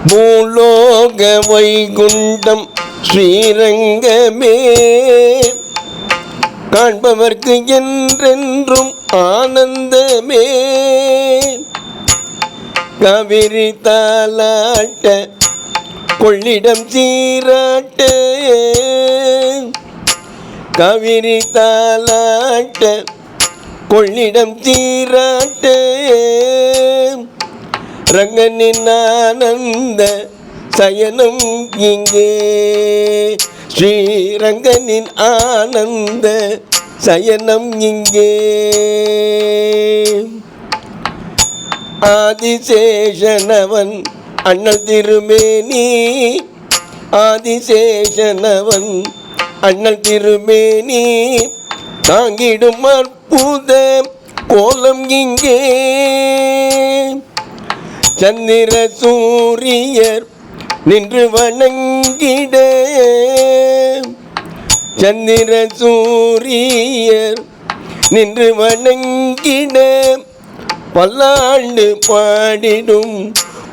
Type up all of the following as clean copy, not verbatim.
பூலோக வைகுண்டம் ஸ்ரீரங்கமே காண்பவர்க்கு என்றென்றும் ஆனந்தமே. காவிரி தாலாட்ட கொள்ளிடம் சீராட்ட, காவிரி தாலாட்ட கொள்ளிடம் சீராட்ட, ரங்கனின் ஆனந்த சயனம் இங்கே, ஸ்ரீரங்கனின் ஆனந்த சயனம் இங்கே. ஆதிசேஷனவன் அண்ணல் திருமேனி, ஆதிசேஷனவன் அண்ணல் திருமேனி தாங்கிடும் அற்புத கோலம் இங்கே. சந்திர சூரியர் நின்று வணங்கிட, சந்திர சூரியர் நின்று வணங்கிட, பல்லாண்டு பாடிடும்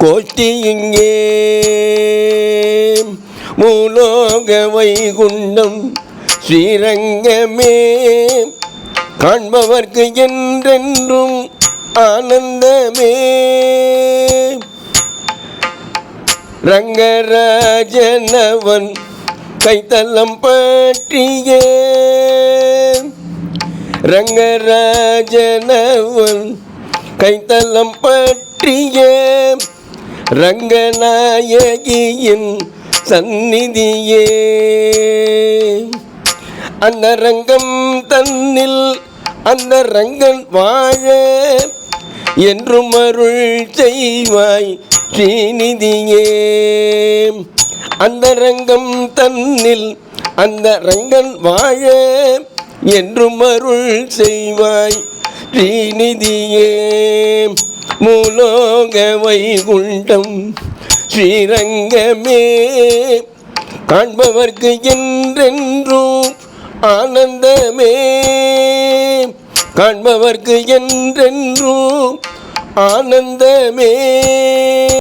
கோஷ்டி இங்கே. பூலோக வைகுண்டம் ஸ்ரீரங்கமே காண்பவர்க்கு என்றென்றும் ஆனந்தமே. ரங்கராஜனவன் கைத்தலம் பற்றிய, ரங்கராஜனவன் கைத்தலம் பற்றிய, ரங்கநாயகியின் சந்நிதியே. அந்த ரங்கம் தன்னில் அந்த ரங்கன் வாழ என்றும் அருள் செய்வாய் ஸ்ரீநிதியே. அந்த ரங்கம் தன்னில் அந்த ரங்கன் வாழ என்றும் அருள் செய்வாய் ஸ்ரீநிதியே. பூலோக வைகுண்டம் ஸ்ரீரங்கமே காண்பவர்க்கு என்றென்றும் ஆனந்தமே, காண்பவர்க்கு என்றென்றும் ஆனந்தமே.